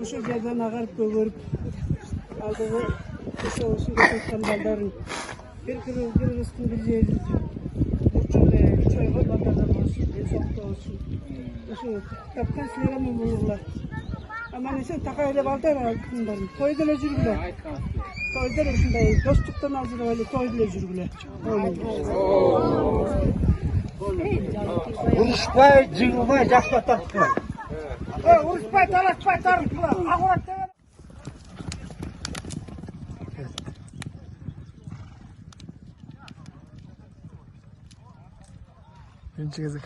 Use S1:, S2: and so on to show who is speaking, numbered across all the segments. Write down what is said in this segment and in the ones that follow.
S1: O'sha yerdan ag'arib ko'rib, aldiga o'sha ketgan baldarin bir rizqni bir yeri. Uchunday choyga baldarlar bo'lsin, soxta olsun. O'sha topgan sizlarga bo'lurlar. Ama neyse takayla baldar bunların. Toydalar jürgüler. Toydalar shunday do'stlikdan azir öyle toydalar jürgüler.
S2: Urushpay, jig'ilmay, jaxlatdan qilib.
S1: Urushpay, talashpay, tarixlar. Axlatda
S3: Birinci gezek.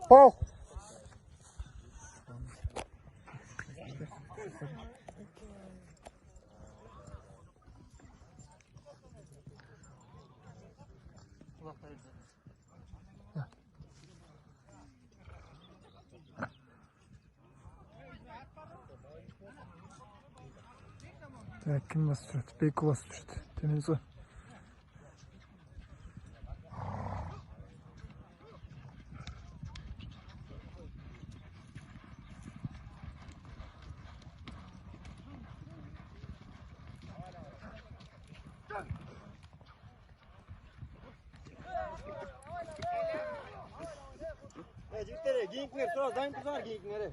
S3: Paul. Так, kim basıyor? Beyko basıyor. Temiz o.
S2: Jiktere, giyinkler, sonra dayın kızar giyinkleri.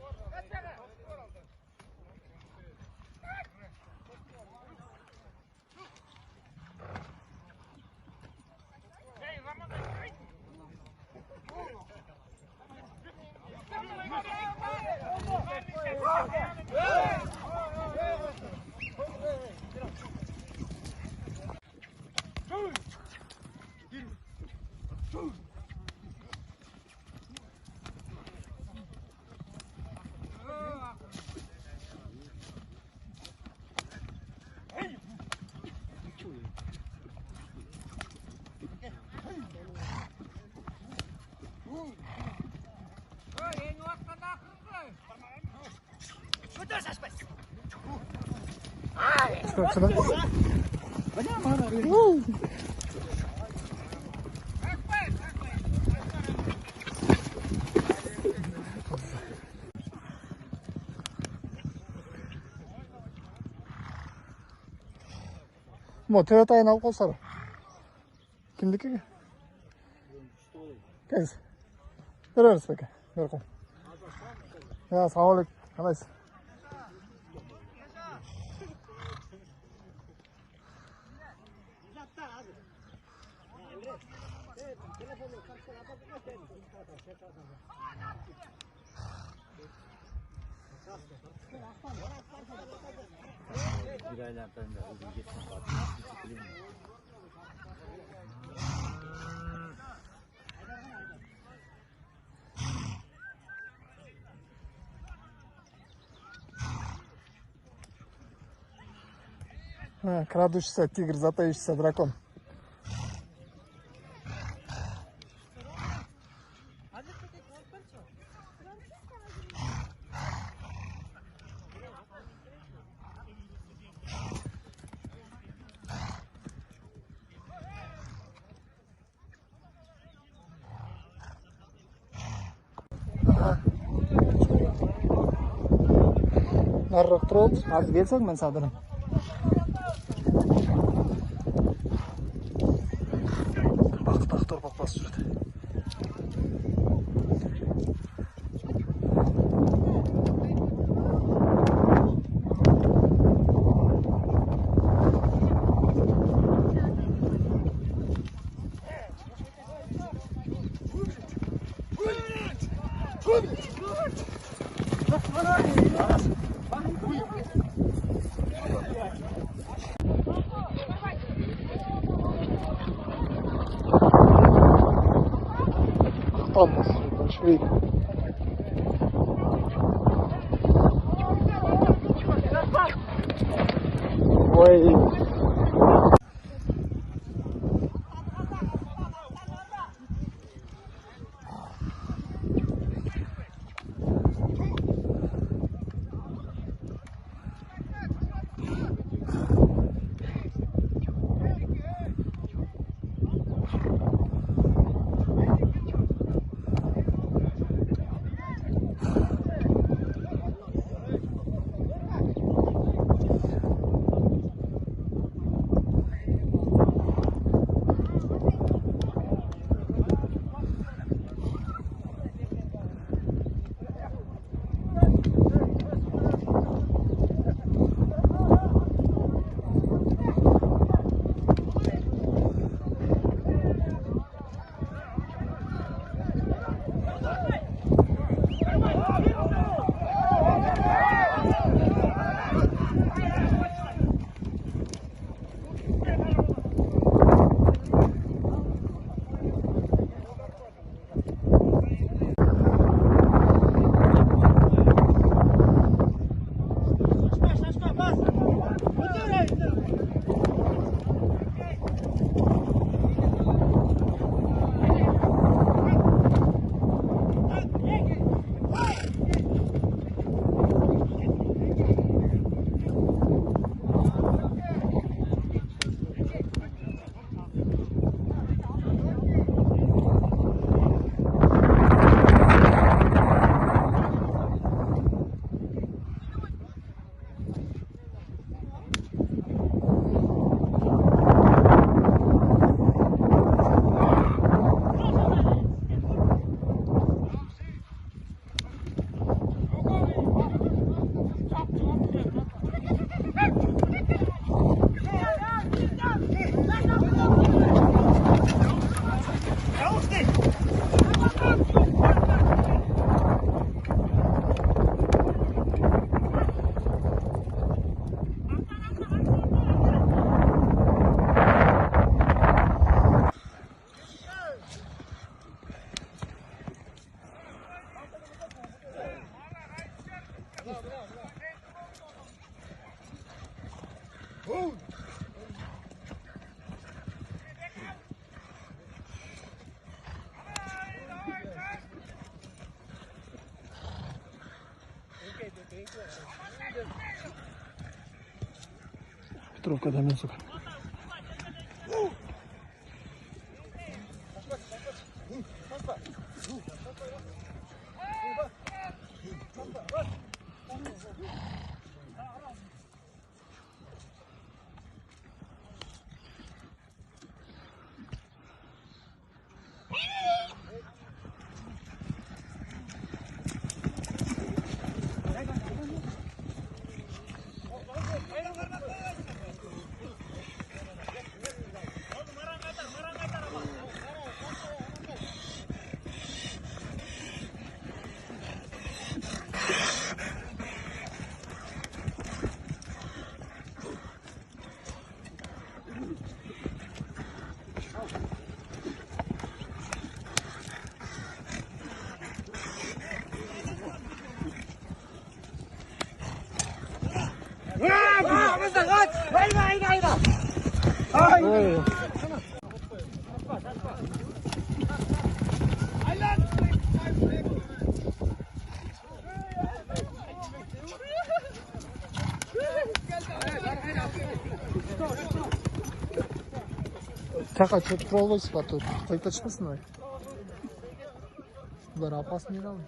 S3: Baksana. 뭐 토요타에 나오고 살아. 김득기. 그래서 그래서 이렇게 이렇게. 야, 4월에 하나 있어. Крадущийся тигр, затаившийся дракон. Narroq turib, hozir bersak men sadrini. Baq torpaq bosib turadi. Olmaz. Schwede. Ой. Петровка до Минска. Чака, что-то проволочь тут. Хоть точно с мной? Удар опасный раунд.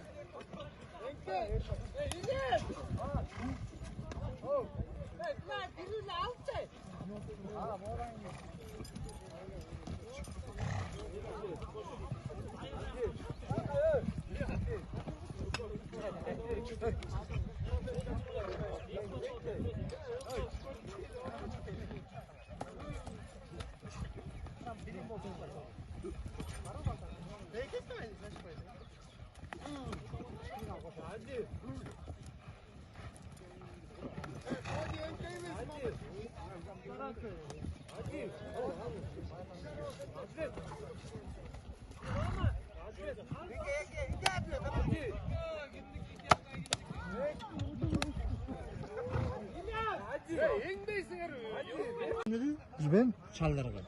S3: ben?
S2: Çallarga.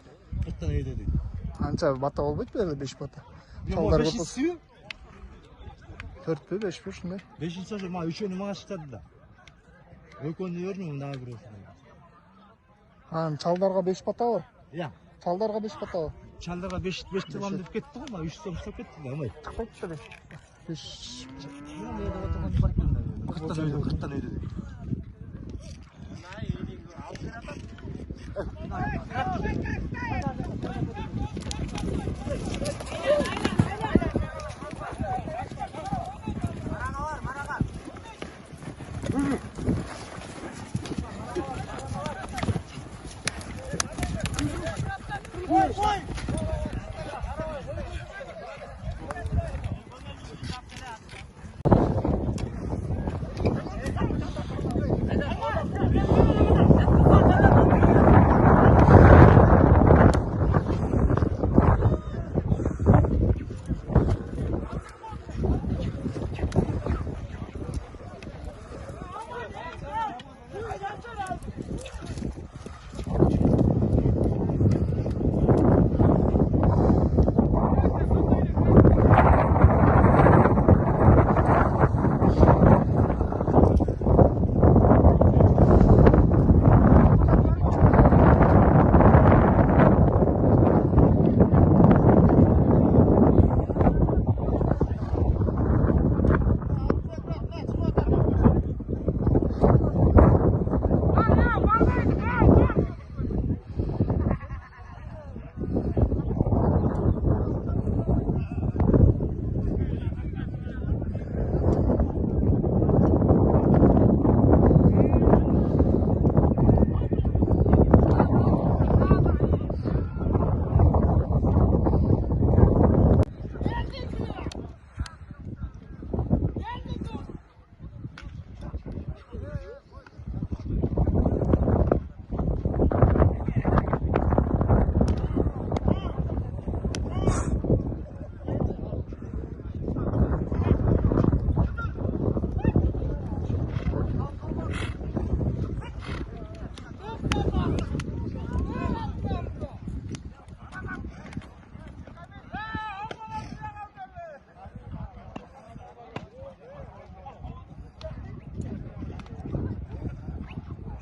S2: 40 tane öde dedi.
S3: Ança bata olmaydı böyle 5 bata.
S2: Bir
S3: Çallar
S2: 5
S3: köp olsun.
S2: istiyor.
S3: 4 mü 5 mi şunday?
S2: 5 istiyor ama 3'ünü bana çıkardı da. Öykönde görmüyorum daha bir olsun.
S3: Ha, çaldarga 5 bata var.
S2: Ya.
S3: Çaldarga 5 bata var.
S2: Çallarga 5 tamam deyip kettik ama 3 so'm tushib ketdi ama.
S3: Çıkmayıp şöyle. 5.
S2: 40 tane öde, 40 tane öde dedi.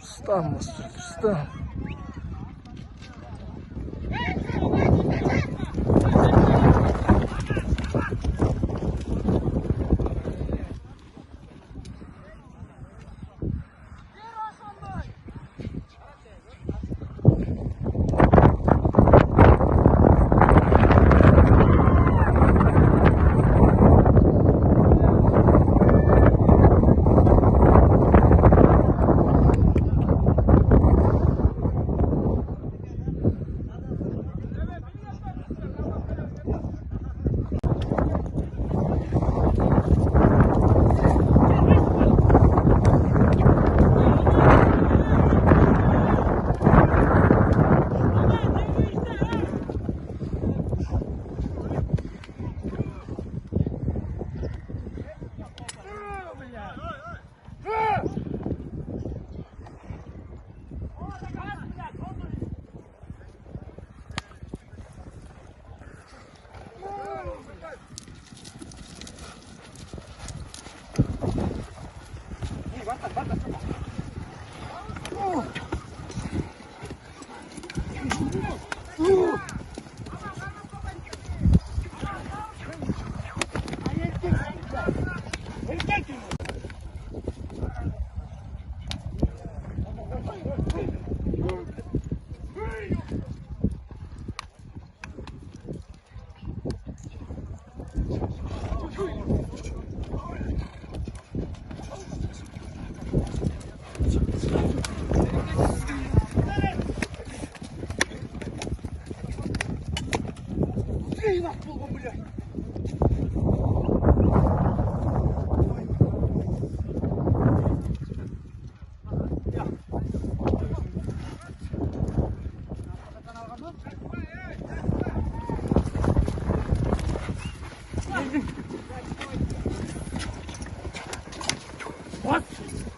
S3: Stamos, stamos.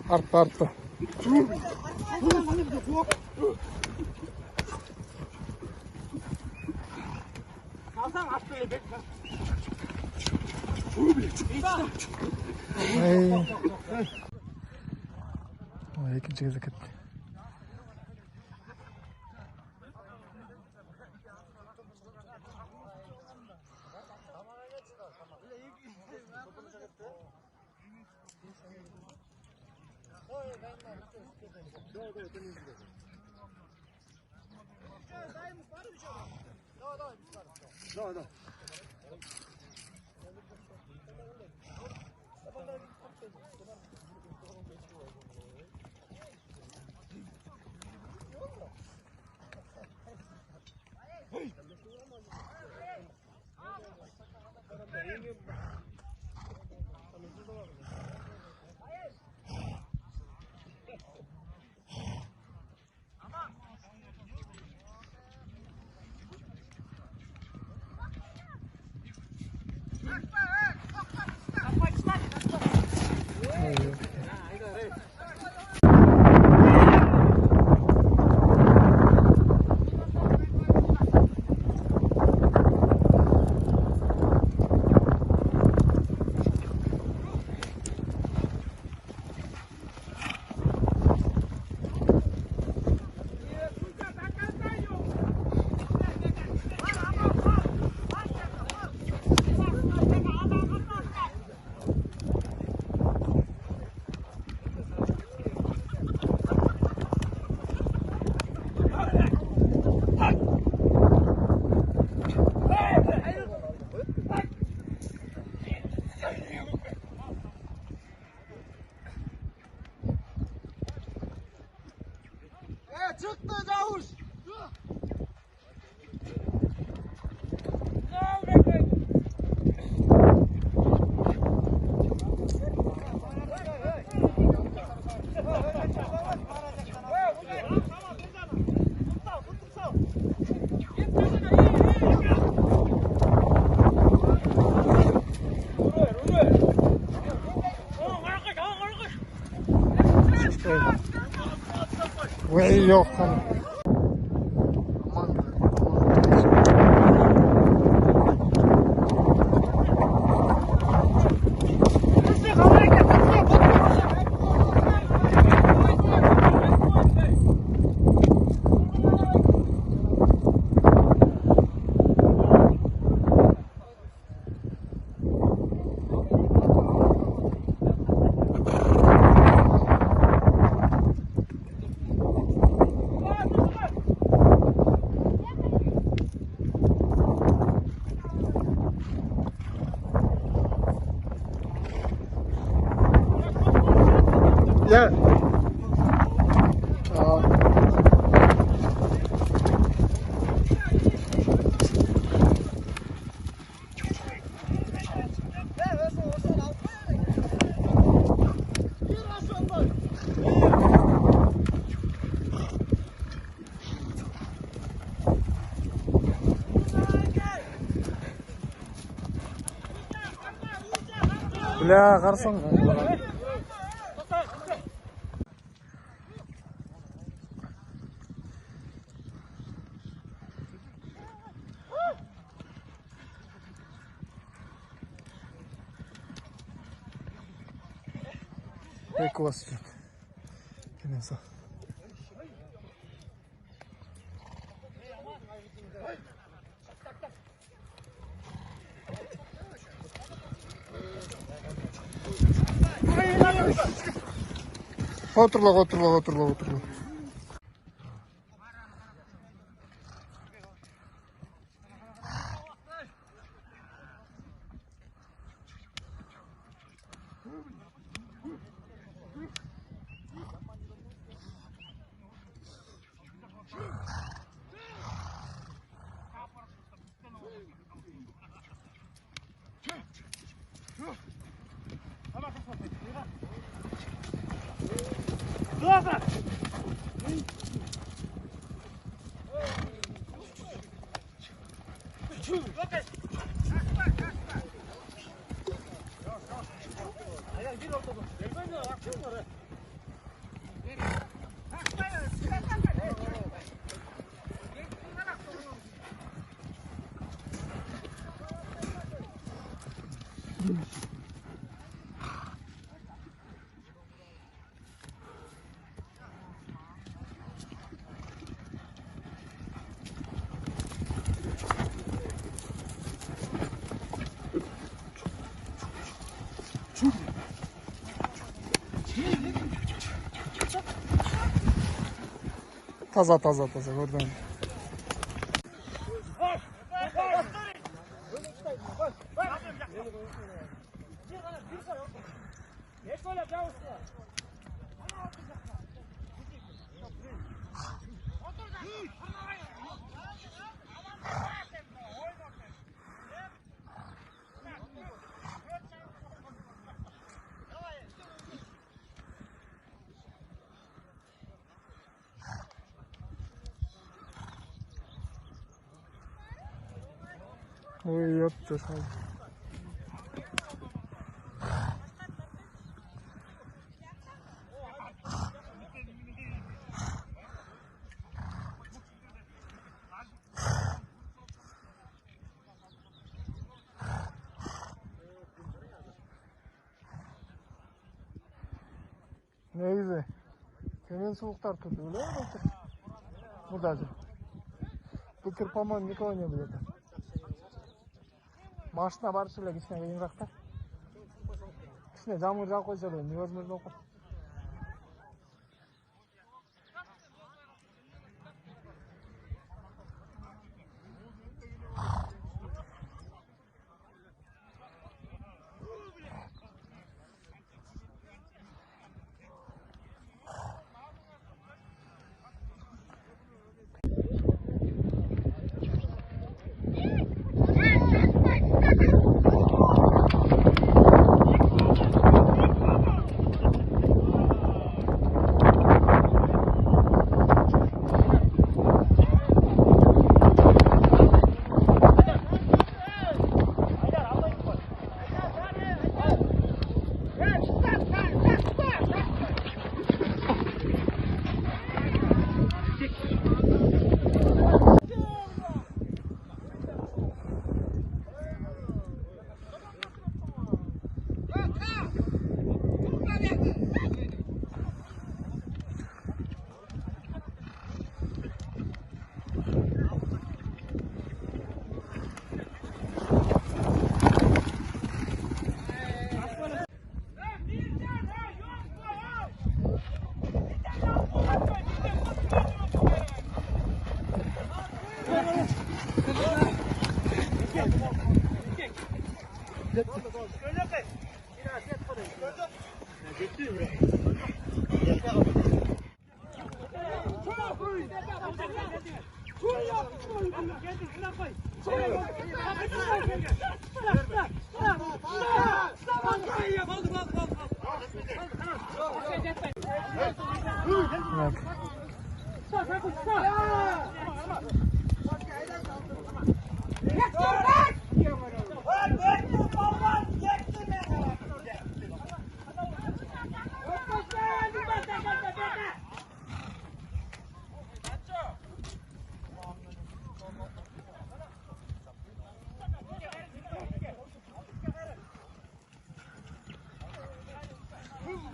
S3: Arttı arttı. ikkinchi kezak ketdi. Yok hani. Ya. Bля, garson. Ecco qua. Che ne so. Oturla. Taza gördün. Oy yaptı sen. Ne güzel. Senin soğuklar kötü öyle mi? Buradacı. Bu kırpaman ne oynuyor bu zaten. Машина бар эле кичине кыйыныраак да. Кичине жамыр жаап койсо эле, өзүмүз окуп.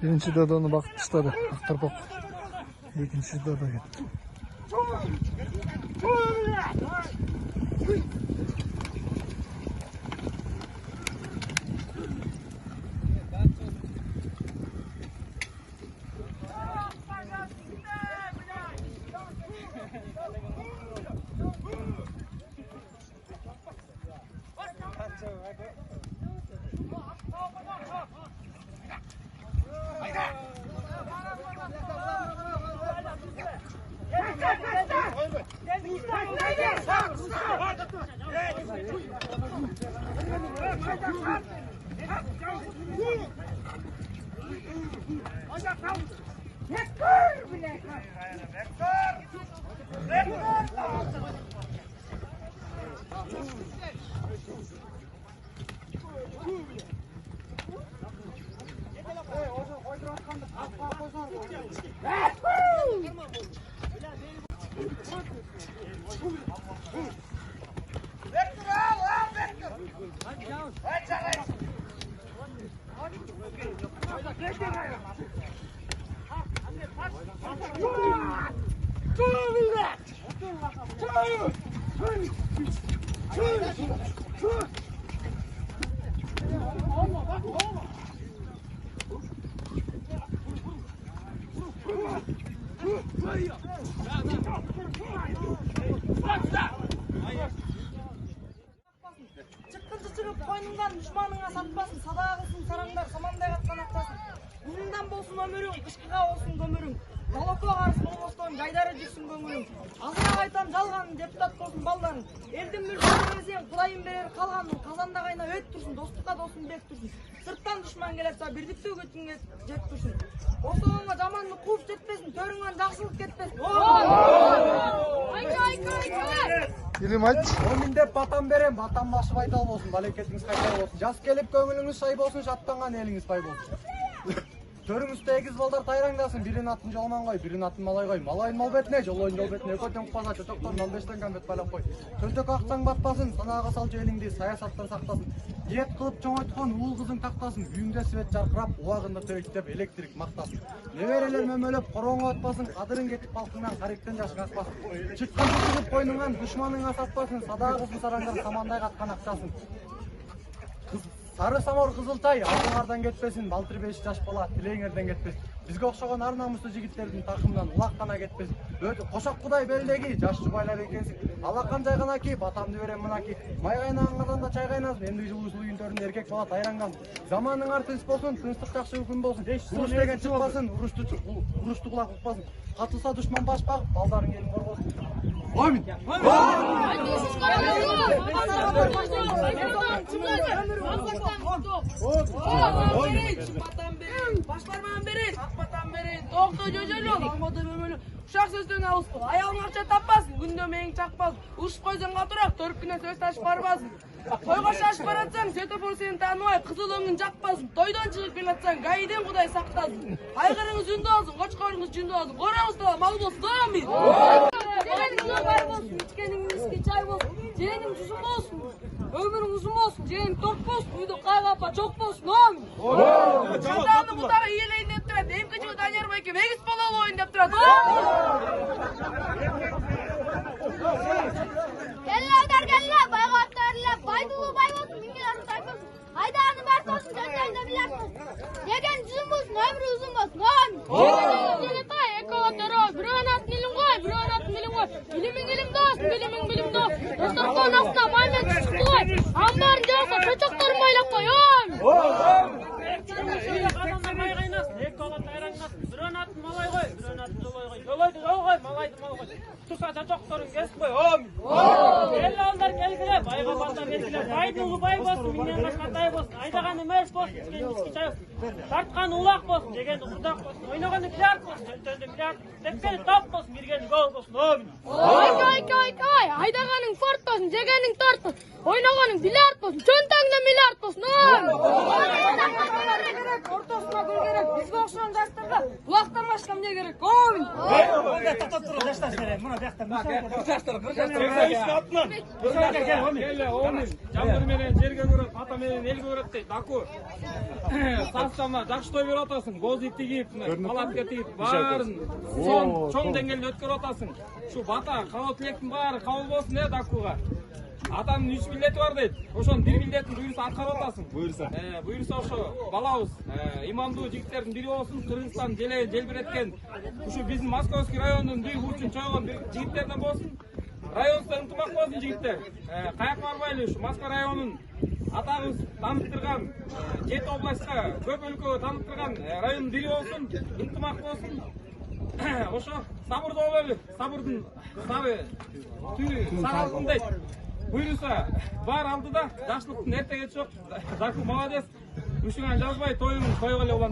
S3: Birinci dadonu bak dışladı. Aktar bak. İkinci dada gitti.
S4: Қойныңдан дұшманыңа сатпасын, садаға қылсын сараңдар, самандай қатқан ақтасын. Бұныңдан болсын өмірің, қышқыға болсын көмірің. Балоко қарсы болмастан жайдары жүрсін көңілің. Азырақ айтам жалғаның, депутат болсын балдарың. Елдің мүлкін берсең, Құдайым берер қалғаның. Қазанда қайнап өт тұрсын, достыққа досын бек тұрсын. Сырттан дұшман келетса, бірдікті өтінге жет тұрсын. Осы оңға жаманды қуып жетпесін, төріңнен жақсылық кетпесін.
S3: Илим айт.
S5: Мен деп батам берем, батам башы байтал болсын, балекетіңіз қайтал болсын. Жас келіп көңіліңіз шай болсын, шаттанған еліңіз бай болсын. Төріңізде егіз балдар тайраңдасын, бірін атын жолман қой, бірін атын малай қой. Малайын мал бетіне, жолойын жол бетіне, көтен құпаса, чөтөктен 15-тен кәмбет байлап қой. Төтөк ақтан батпасын, санаға сал желіңді, саясаттан сақтасын. Ет қылып чоңайтқан уыл қызың тақтасын, үйіңде свет жарқырап, уағында төйттеп электрик мақтасын. Неберелер мөмөлөп, қороңға отпасын, қадырын кетіп балқыңнан қаректен жашың ақпасын. Шыққан тұтығып қойныңан, дұшманыңа сатпасын, садаға қылсын сараңдар, самандай қатқан ақшасын. Сары самор қызылтай, алтыңардан кетпесін, балтыр 5 жаш бала, тілеңерден кетпесін. Бізге оқшаған ар намысты жігіттердің тақымынан ұлақ қана кетпесін. Қошақ құдай белдегі, жас жұбайлар екенсің. Алақан жайғана ки, батамды берем мына ки. Май қайнағыңыздан да чай қайнасын, енді жылу үйіндерінде еркек бала тайраңдан. Заманың ар тыныш болсын, тыныштық жақсы үкім болсын. Ұрыс деген шықпасын, ұрышты құлақ ұқпасын. Қатылса дұшман баш бағып, балдарың елін қорғасын. Амин.
S4: Başparmağın beri, akbatan beri, doktor cöcölü, almadı bömölü. Uşak sözden alıspı, ayağın akça tapmasın, gündömeyin çakmaz. Uş koyzen qaturak, törpüne söz taş barbasın. Toyga şaş baratsan, sötөпөр seni tanımay, kızılığın jakpasın. Toydan çıkıp kelatsan, gayden Kuday saktasın. Aygırыңыз ündü olsun, qoçqorыңыз jündü olsun. Qorağızda mal bolsun, amin.
S6: Jeğenin var bolsun, içkenin miski çay bolsun. Jeğenin uzun bolsun, ömürün uzun bolsun. Jeğenin top bolsun, uydu qaygapa çok bolsun, amin.
S4: Çantanı kutara iyeleyin dep turadi. Em kıçığı Danyar Bayke, Megis Polalı oyun dep turadi.
S6: Kelleler kelle, baygatlarla, baydulu bay bolsun, mingeler say bolsun. Haydağını mert olsun, söndürün de bilen olsun. Yegen uzun bolsun, ömrü uzun bolsun, amin. Jeğenin tay, ekovatara, bir anatın ilim koy, bir anatın ilim koy. Bilimin ilim dost, bilimin bilim dost. Dostlardan asla maymet çıktı koy. Ambarın cansa, çocukların baylak koy, amin.
S7: Kazanda may qaynasın, ek koğat ayranlasın. Bir anatın malay koy, bir anatın jolay koy. Jolaydı jol koy, malaydı mal koy. Tursa çocukların kesip koy, amin. Elli alдар kelgile, bayga balдар belgile. Baydın uğu bay bolsun, mingen başkan tay bolsun. Aydağanı mers bolsun, içken miski çay olsun. Tartqanı ulaq bolsun, jegeni qurdaq bolsun. Oynағанды bilyard bolsun, jöntöndü bilyard. Tekkeni top bolsun, mirgeni gol bolsun, amin.
S6: Ay, haydağanın fort bolsun, jegenin tort bolsun. Oynağanın bilyard bolsun, çöntəngdə milyard bolsun, amin.
S4: Ortasına gül gerek, bizge okşayan jastарға kulaktan başka ne gerek, amin.
S7: Жамбыр менен жерге көрөт, ата менен элге көрөт дейт. Аку. Састама жакшы той берип атасың. Боз итти кийип, палатка тигип, баарын чоң деңгээлде өткөрүп атасың. Ушу бата, кабыл тилектин баары кабыл болсун дейт Акуга. Атанын 3 милдети бар дейт. Ошонун 1 милдетин буйруса аткарып атасың. Буйруса ошо балабыз имамдуу жигиттердин бири болсун, Кыргызстан желегин желбиреткен ушу биздин Московский райондун бир бурчун чойгон бир жигиттерден болсун. Районубузда ынтымак болсун жигиттер. Каяк барбайлы ушу Москва районун атабыз таныктырган, 7 областка, көп өлкөгө таныктырган райондун бири болсун, ынтымак болсун. Ошо сабырдуу бололу. Сабырдын сары түнү саралгын дейт. Буйруса бар алдыда, жакшылыктын эртеге жок. Заку молодец. Ушуңан жазбай тоюңун койгон эле улан.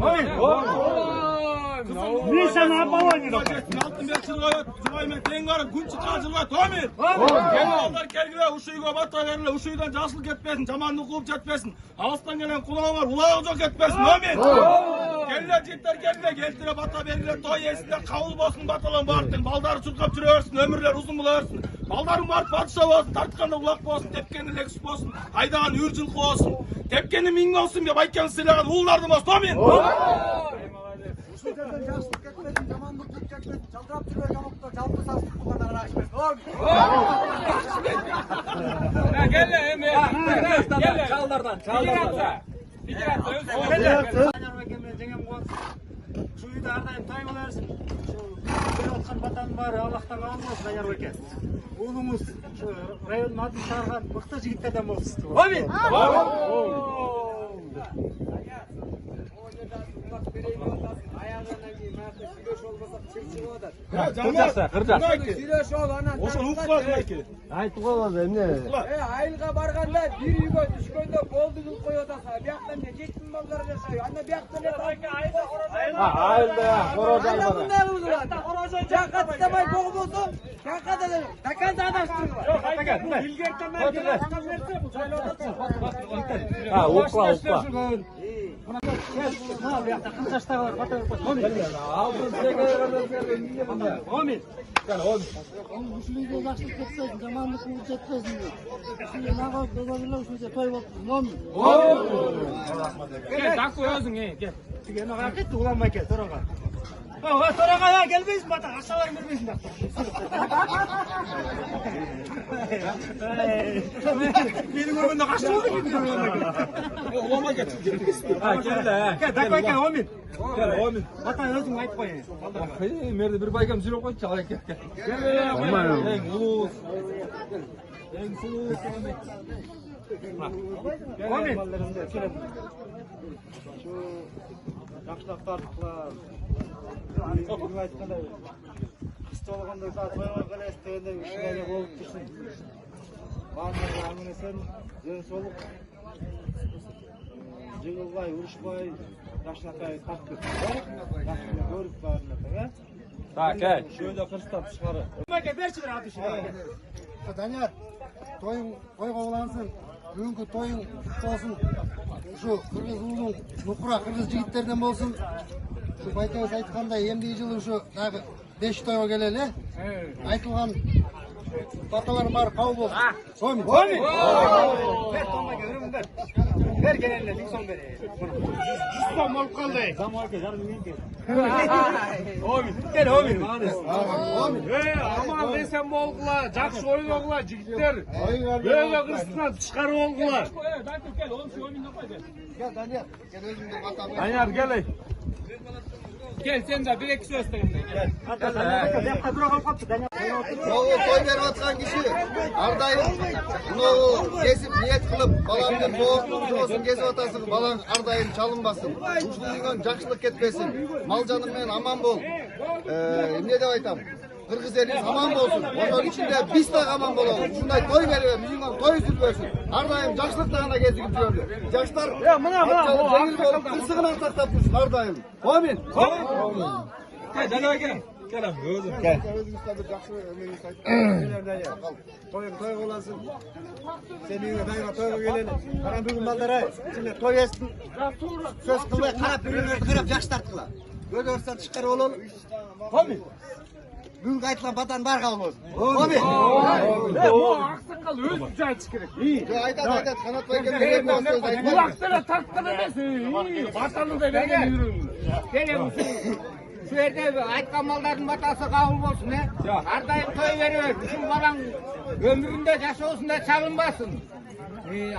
S8: Мишаны апалайын.
S9: Алтын бер жылга өт, жубай менен тең барып, күн чыккан жылга томир. Кел балдар келгиле, ушу үйгө бата бериле, ушу үйдөн жакшылык кетпесин, жаманды кууп жетпесин. Алыстан келен кулаңар улагы жок кетпесин, амин. Келгиле жигиттер, келгиле, келтире бата бергиле, той эсинде кабыл болсун баталан баардын. Балдары чуркап жүрө берсин, өмүрлөр узун боло берсин. Балдарың барып батыша болсун, тартканда улак болсун, тепкени лексус болсун, айдаган үйүр жылкы болсун. Тепкени миң болсун деп айткан сыйлаган уулдарды болсун, амин.
S5: Ушул жерден жакшылык кетпесин, жамандык кууп жетпесин, жалдырап жүрбөй камакта жалпы састык кылгандар рахмет.
S7: Келе эми. Жалдардан.
S8: Дanyар Байке менен жеңем кылат. Ушу үйдө ар дайым той боло берсин. Берип аткан батанын баары Аллахтан аман болсун, Дanyар Байке. Уулуңуз ушу райондун атын чыгарган мыкты жигиттерден болсун.
S7: Амин.
S9: Ошону укпадым эки.
S5: Айтып коебуз эмне?
S4: Айылга барганда бир үйгө түшкөндө болду кылып коюп атасың. Биякта эмне жетим балдар жашайт. Анда биякта эле
S5: Айылда корожай бар.
S4: мындай кылып корожой жакка тастабай болбосо, жакка да таканды адаштыргыла. Илгертен берсе бул жайлап атат.
S5: Укла.
S8: Мына биякта 40 жаштагы бар, бата берип койсун.
S3: Ушулүйгө жакшылык кетпесин, жамандык жетпесин. Ушуга нага көбөгүлө ушуга той болуп.
S7: Gel Daku özün gel.
S8: Тиген ага кетти, уламай кел, торога. Торога я келбейсиң, бата акчаларын бербейсиң да. Мени көргөндө качты болду экен.
S9: Улама кет.
S8: Кел, Дакай кел, 10 миң.
S9: Gel, 10 min.
S8: Бата өзүң айтып коюң.
S2: Мерде bir baykam жүрөп койчу, ал экен. Эң улуу. Эң сулуу.
S5: Жакшылап тартыклар. Бүгүн айткандай кыш болгондо тойго келесиз дегенде ушундай болуп турсун. Баардыгы амын-эсен, жөн солук. Жыгылбай, урушпай, жакшынакай тартып. Жакшы көрүп баарына, э?
S2: Так,
S5: Шөйдө кырстап чыгары.
S8: Мага берчи бир атыш.
S3: Данияр, тойың тойға улансын. Бүгінгі тойың құтты болсын. Ушу кыргыз уулун нукура кыргыз жигиттерден болсын. Ушу байкебиз айткандай эмдиги жылы ушу дагы 5 тойго келели. Айтылган баталар бар, кабыл болсын. Сомин.
S8: Бер томага өрүм бер. Бер келеле, 1000 сом бер. 100 сом болуп калды. Замалка жарым миңге. Кел, Омин.
S9: Aman desem oldular, jakşı oynogula jigitler. Böyle kırsına çıkarı oldular.
S7: Daku gel oğlum şu oyunu koy gel.
S3: Gel Daniyar, gel özüңдү батам.
S9: Anyar gel.
S7: Gel sen de bir iki söz de gel.
S3: Могу той берип аткан киши ар дайым мынау кесип ниет кылып балаңдын боосун кесип атасың, балаң ар дайым чалынбасын. Ушул үйгөн жакшылык кетпесин. Мал жаным менен аман бол. Эмне деп айтам? Кыргыз элибиз аман болсун. Ошонун ичинде биз дагы аман болобуз. Ушундай той берип, биздин той үзүлбөсүн. Ар дайым жакшылыкты гана кезигип жүрөлү. Жаштар
S8: мына
S3: жеңил болуп, кырсыгынан тактап жүрсүн ар дайым. Амин.
S2: Gel, gel. Gel abi, özüm.
S3: Өзүңүзгө бир жакшы эмеңиз айтып.
S5: Toyun toy olasın. Senin dayına toyga geleli. Karan бүгүн балдар ай. Içinde toy estin. Söz kılmay karap birbirlerine karap jakşı tartkıla. Göz örsen çıkar olalım. Komi. Бүгүн айтылган батан бар кабыл болсун. Коми.
S7: Bu aksakal öz güzel çıkırık.
S3: Айтат, канат байкем сөз айтпайм.
S7: Kulaklara taktın edesin. Vatanı da vergen yürüyün.
S4: Gel şu yerde aytkan malların batası kabul olsun he. Her daim toy veriyor. Şu balan ömründe yaşasın da çalınmasın.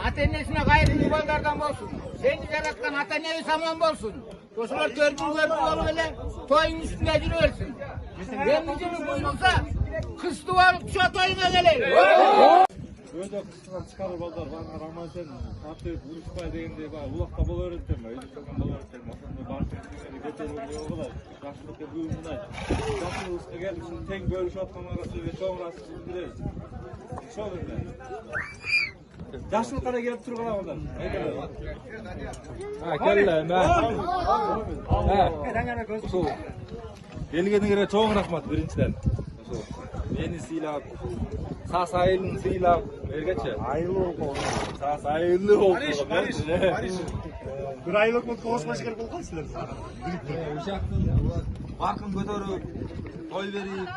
S4: Atenesine gayrı ballardan olsun. Seni yaratkan ateneye saman olsun. Koşular gördüğün olup öyle toyun üstüne giriyorsun. Remizini buyursa kız duvarı şu toyuna gelelim.
S2: Öyle kısılan çıkarır balдар, bana Rahman sen atıp vuruşpay degende ulakta bola öğrettim ben, öyle çokan bola öğrettim. Aslında barışın geçer oluyor. Жақсылыққа бүгін мындай жақсылыққа келіп шын тең бөлішіп атқанға сөйлеп соңырасы білдірейіз. Сол енді. Жақсылыққа да келіп тұрған ауылдар. Келі. Келгеніңе чоң рахмат біріншіден. Мені сыйлап, Сас айылын сыйлап, ергече. Айылы олқы. Сас айылы олқы. Париж.
S8: Bir aylık mutlu hoşbaşı gelip olkansınlar.
S2: Uşақтың барқын көтеріп, той беріп,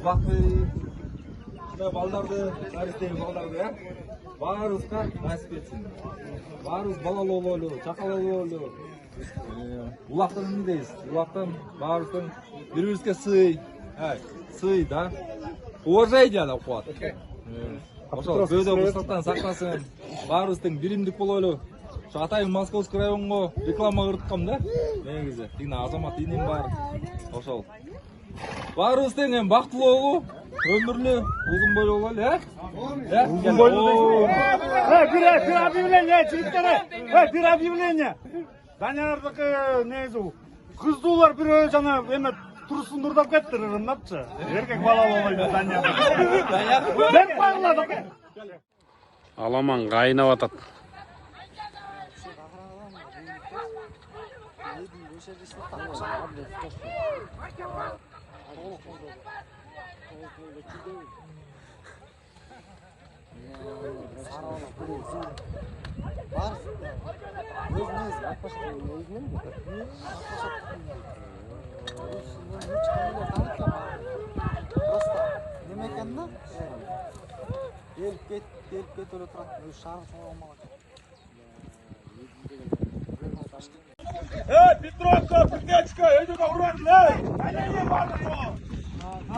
S2: бақ беріп, балдарды, нәрестегі балдарды, барымызға нәсіп етсін. Барымыз балалы олу, чақалалы олу. Улақтың не дейіз? Улақтың барымыздың бірімізге сый, да? Уважение да қуат. Ошол көйдө бұрсақтан сақтасын, барымыздың биримдік болу. Атайын Московский районго реклама кырткам да. Негизи, тигин азамат инем бар. Ошол. Барыбыз тең эми бактылуу болуу, өмүрлүү, узун бойлуу бололу, Узун бойлуу.
S8: Bir объявление, жигиттер. Bir объявление. Даниярдыкы негизи кыздуулар бирөө жана эме
S9: tursundur kettir ırındapçı. Erkek bala olaydı Danya. Ben bağladım.
S10: Alaman kaynap atat.
S9: Петровка, Петечка, иди на урок,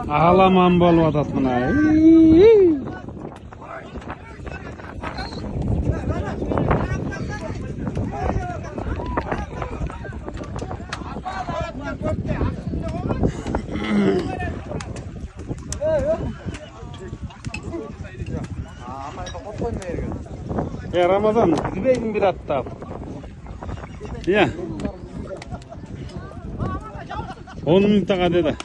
S10: Alaman bolup atat mına. Ramazan, güveyin bir hatta. Ya. 10 minutta kadar.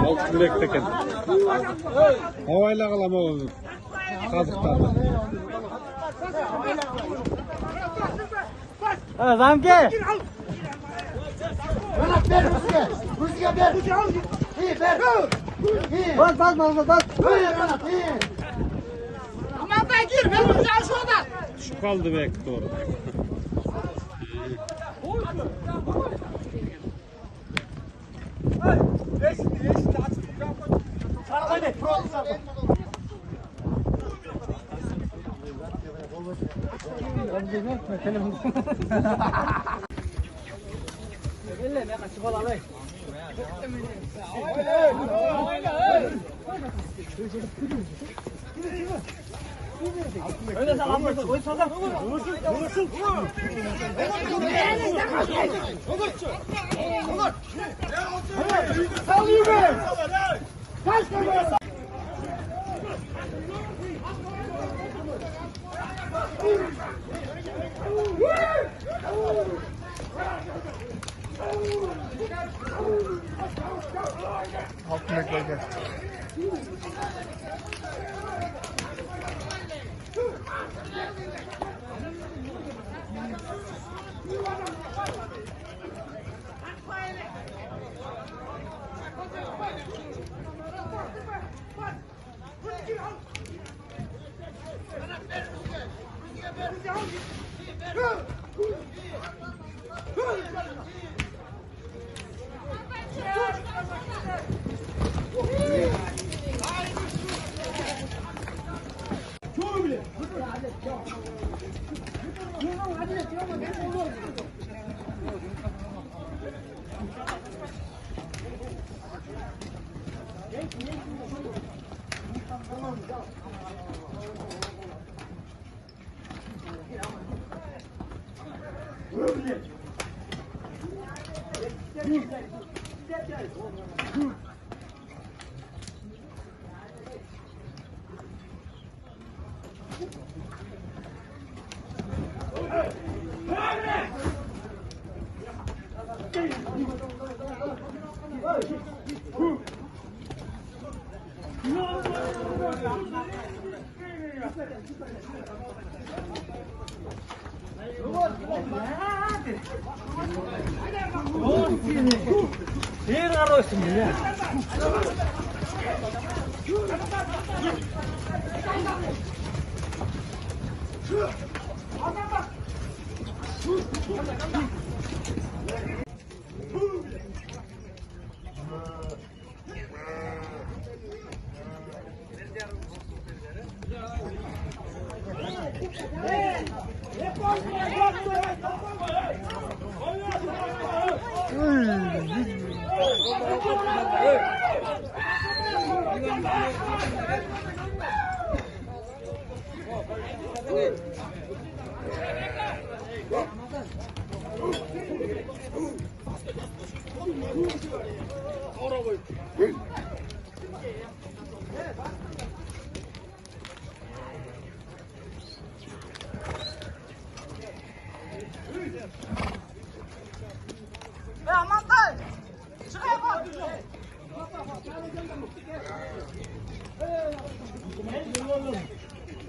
S10: Altın bilek teken. Havayla kalama olur. Kazıklarla.
S5: Zamke.
S3: Rüzgar ver. İyi ver.
S5: Bas bas bas bas.
S10: Şu kaldı belki doğru.
S8: Yer arıyorsun ya.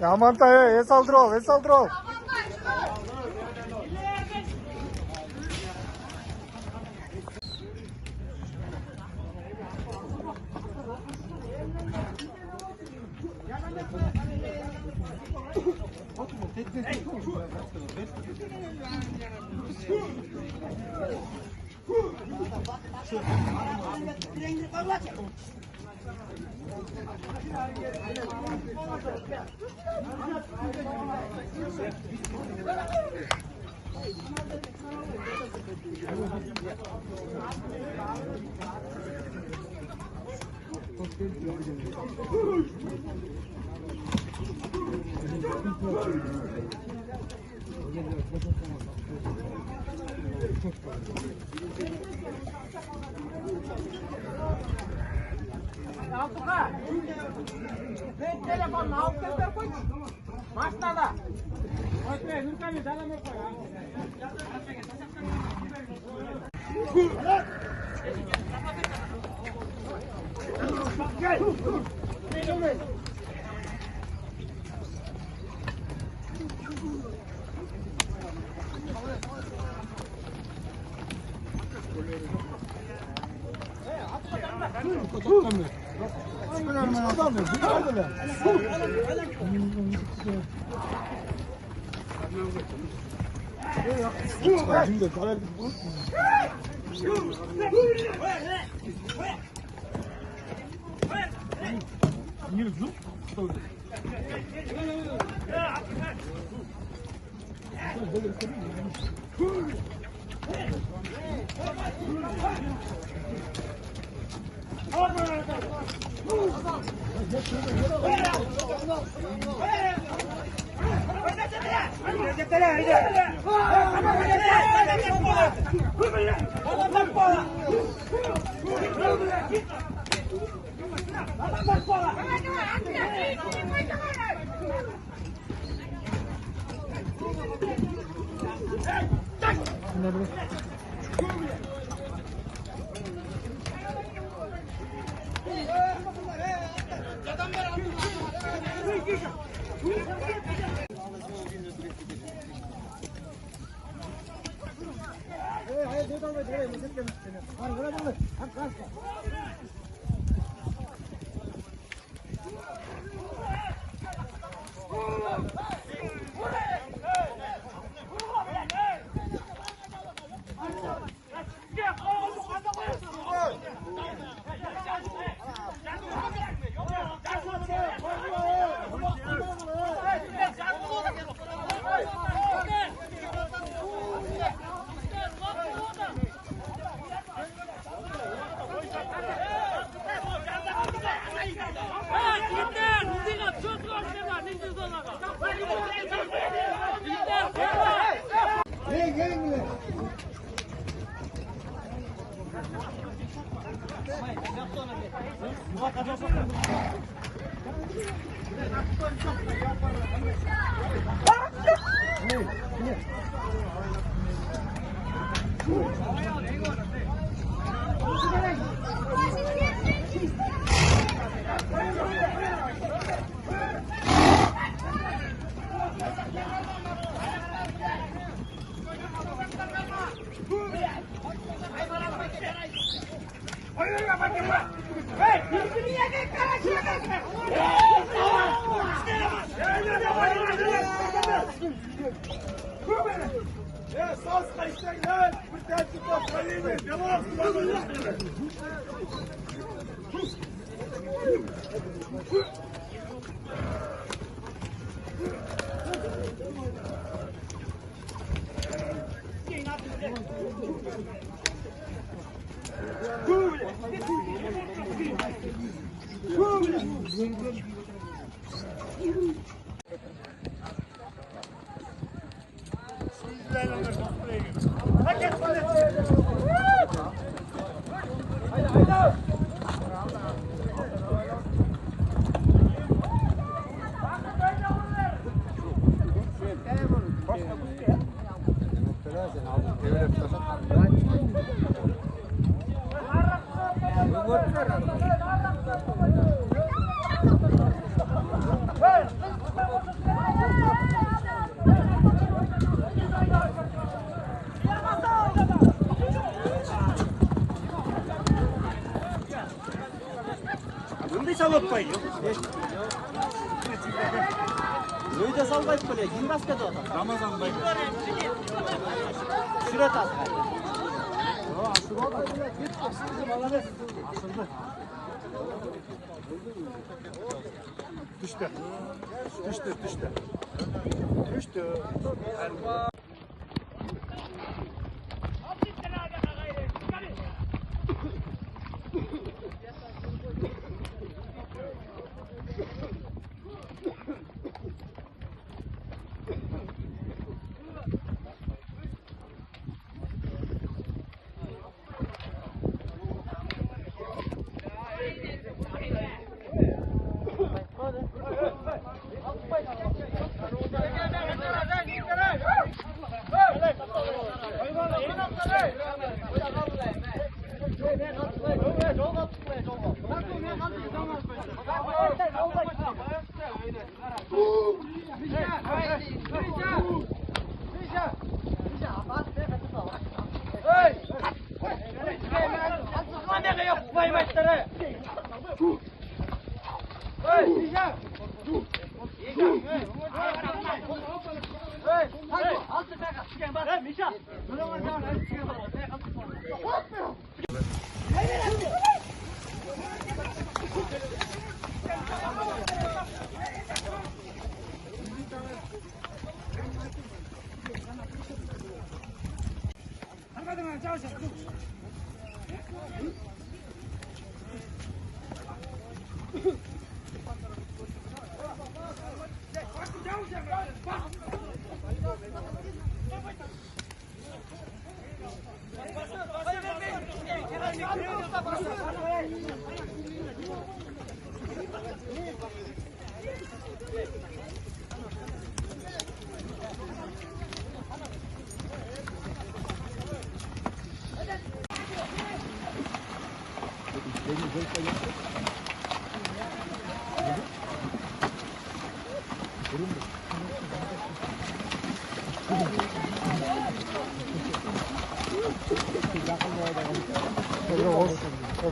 S5: Ya aman dayı, saldır ol, saldır ol.
S4: Telefonla alıp göster koy. Başladı.
S9: Sazqa istanglar, bir tartibda qo'yinglar. Devam qilamiz.
S8: Öyle sallayıp böyle kim baskıda o? Ramazan Bey. Şuraya tas. Asıl o da. Asıldı. Düştü. Düştü.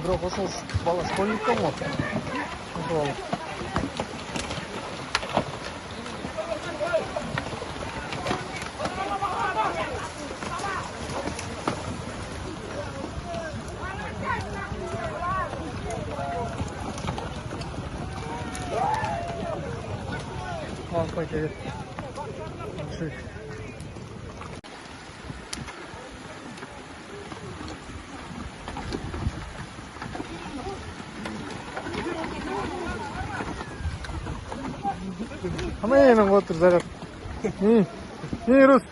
S5: Бирок ошол бала школьникке го. Ошол. Алып кетет. Hemen otur Zarat. İyi. İyi Rus.